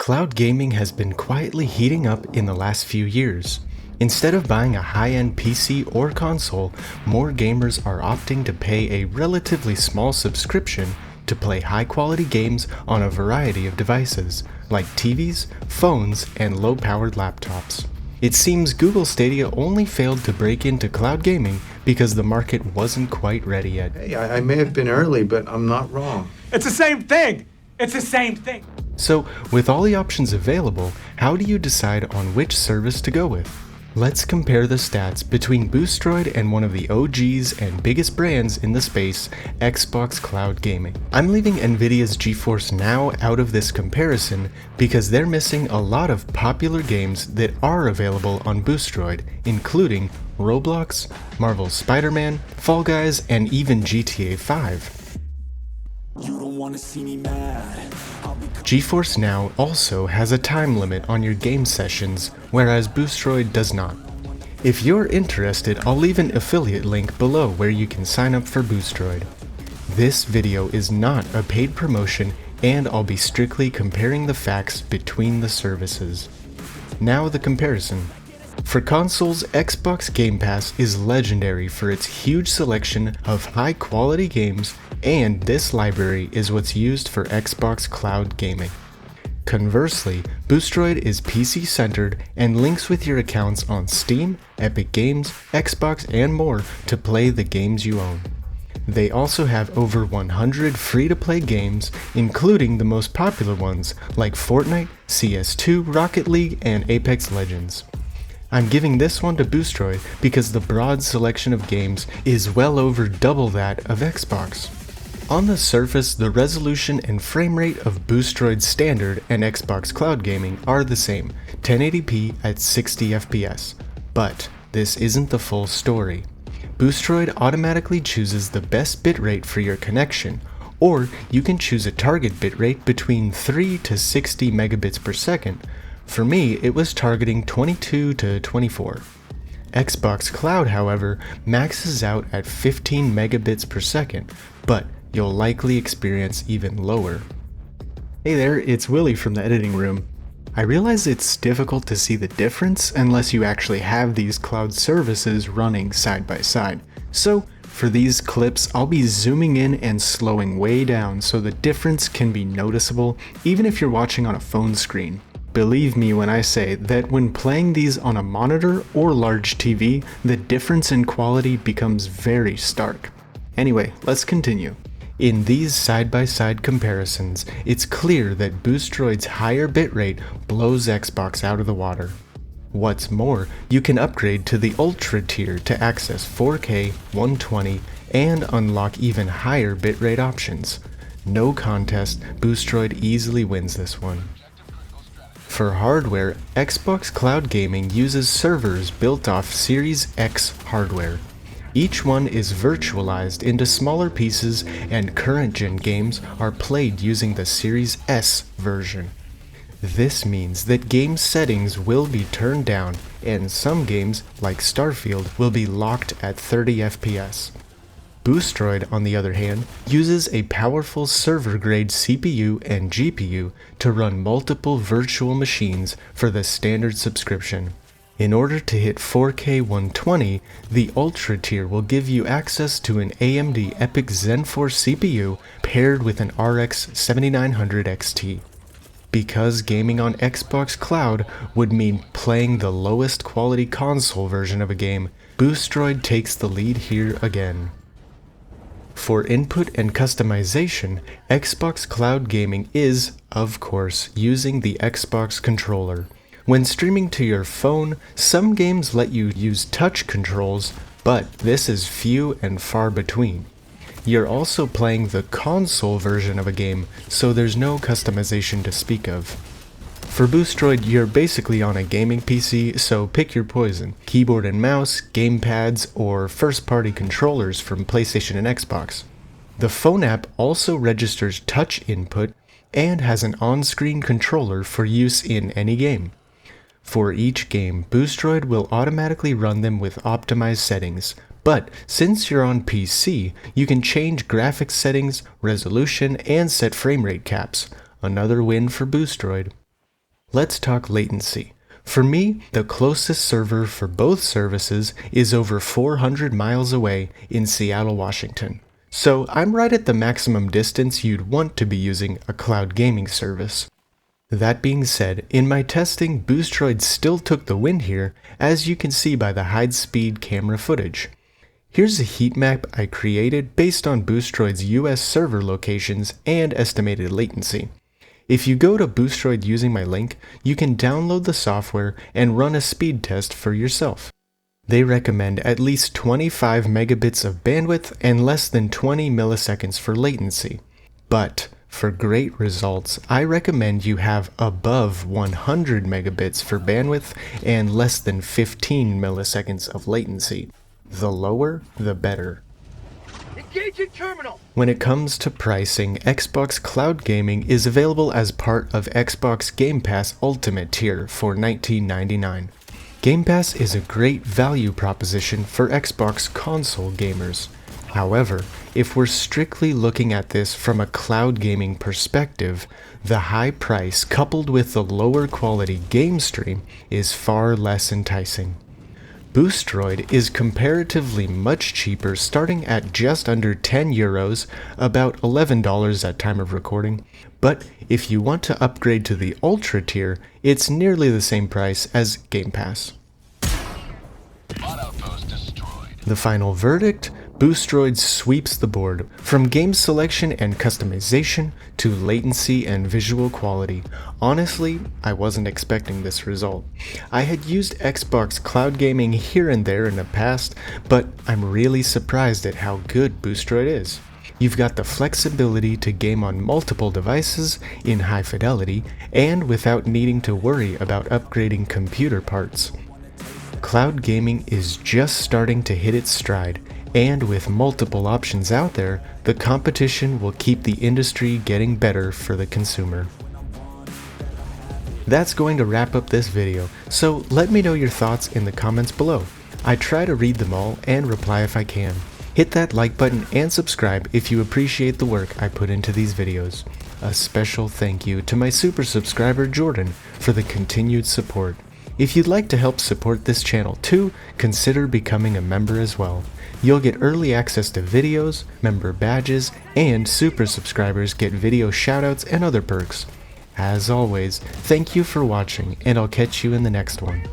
Cloud gaming has been quietly heating up in the last few years. Instead of buying a high-end PC or console, more gamers are opting to pay a relatively small subscription to play high-quality games on a variety of devices, like TVs, phones, and low-powered laptops. It seems Google Stadia only failed to break into cloud gaming because the market wasn't quite ready yet. Hey, I may have been early, but I'm not wrong. It's the same thing! It's the same thing! So, with all the options available, how do you decide on which service to go with? Let's compare the stats between Boosteroid and one of the OGs and biggest brands in the space, Xbox Cloud Gaming. I'm leaving Nvidia's GeForce Now out of this comparison because they're missing a lot of popular games that are available on Boosteroid, including Roblox, Marvel's Spider-Man, Fall Guys, and even GTA 5. You don't wanna see me mad. GeForce Now also has a time limit on your game sessions, whereas Boosteroid does not. If you're interested, I'll leave an affiliate link below where you can sign up for Boosteroid. This video is not a paid promotion, and I'll be strictly comparing the facts between the services. Now the comparison. For consoles, Xbox Game Pass is legendary for its huge selection of high-quality games, and this library is what's used for Xbox Cloud Gaming. Conversely, Boosteroid is PC-centered and links with your accounts on Steam, Epic Games, Xbox, and more to play the games you own. They also have over 100 free-to-play games, including the most popular ones like Fortnite, CS2, Rocket League, and Apex Legends. I'm giving this one to Boosteroid because the broad selection of games is well over double that of Xbox. On the surface, the resolution and frame rate of Boosteroid Standard and Xbox Cloud Gaming are the same, 1080p at 60 FPS. But this isn't the full story. Boosteroid automatically chooses the best bitrate for your connection, or you can choose a target bitrate between 3 to 60 megabits per second. For me, it was targeting 22 to 24. Xbox Cloud, however, maxes out at 15 megabits per second, but you'll likely experience even lower. Hey there, it's Willie from the editing room. I realize it's difficult to see the difference unless you actually have these cloud services running side by side. So, for these clips, I'll be zooming in and slowing way down so the difference can be noticeable even if you're watching on a phone screen. Believe me when I say that when playing these on a monitor or large TV, the difference in quality becomes very stark. Anyway, let's continue. In these side-by-side comparisons, it's clear that Boosteroid's higher bitrate blows Xbox out of the water. What's more, you can upgrade to the Ultra tier to access 4K, 120, and unlock even higher bitrate options. No contest, Boosteroid easily wins this one. For hardware, Xbox Cloud Gaming uses servers built off Series X hardware. Each one is virtualized into smaller pieces, and current-gen games are played using the Series S version. This means that game settings will be turned down, and some games, like Starfield, will be locked at 30 FPS. Boosteroid, on the other hand, uses a powerful server-grade CPU and GPU to run multiple virtual machines for the standard subscription. In order to hit 4K 120, the Ultra tier will give you access to an AMD EPYC Zen 4 CPU paired with an RX 7900 XT. Because gaming on Xbox Cloud would mean playing the lowest quality console version of a game, Boosteroid takes the lead here again. For input and customization, Xbox Cloud Gaming is, of course, using the Xbox controller. When streaming to your phone, some games let you use touch controls, but this is few and far between. You're also playing the console version of a game, so there's no customization to speak of. For Boosteroid, you're basically on a gaming PC, so pick your poison. Keyboard and mouse, gamepads, or first-party controllers from PlayStation and Xbox. The phone app also registers touch input and has an on-screen controller for use in any game. For each game, Boosteroid will automatically run them with optimized settings, but since you're on PC, you can change graphics settings, resolution, and set frame rate caps. Another win for Boosteroid. Let's talk latency. For me, the closest server for both services is over 400 miles away in Seattle, Washington. So I'm right at the maximum distance you'd want to be using a cloud gaming service. That being said, in my testing, Boosteroid still took the win here, as you can see by the high-speed camera footage. Here's a heat map I created based on Boosteroid's US server locations and estimated latency. If you go to Boosteroid using my link, you can download the software and run a speed test for yourself. They recommend at least 25 megabits of bandwidth and less than 20 milliseconds for latency. But for great results, I recommend you have above 100 megabits for bandwidth and less than 15 milliseconds of latency. The lower, the better. Engaging terminal! When it comes to pricing, Xbox Cloud Gaming is available as part of Xbox Game Pass Ultimate tier for $19.99. Game Pass is a great value proposition for Xbox console gamers. However, if we're strictly looking at this from a cloud gaming perspective, the high price coupled with the lower quality game stream is far less enticing. Boosteroid is comparatively much cheaper, starting at just under 10 euros, about $11 at time of recording, but if you want to upgrade to the Ultra tier, it's nearly the same price as Game Pass. The final verdict? Boosteroid sweeps the board, from game selection and customization to latency and visual quality. Honestly, I wasn't expecting this result. I had used Xbox Cloud Gaming here and there in the past, but I'm really surprised at how good Boosteroid is. You've got the flexibility to game on multiple devices in high fidelity and without needing to worry about upgrading computer parts. Cloud gaming is just starting to hit its stride, and with multiple options out there, the competition will keep the industry getting better for the consumer. That's going to wrap up this video, so let me know your thoughts in the comments below. I try to read them all and reply if I can. Hit that like button and subscribe if you appreciate the work I put into these videos. A special thank you to my super subscriber Jordan for the continued support. If you'd like to help support this channel too, consider becoming a member as well. You'll get early access to videos, member badges, and super subscribers get video shoutouts and other perks. As always, thank you for watching, and I'll catch you in the next one.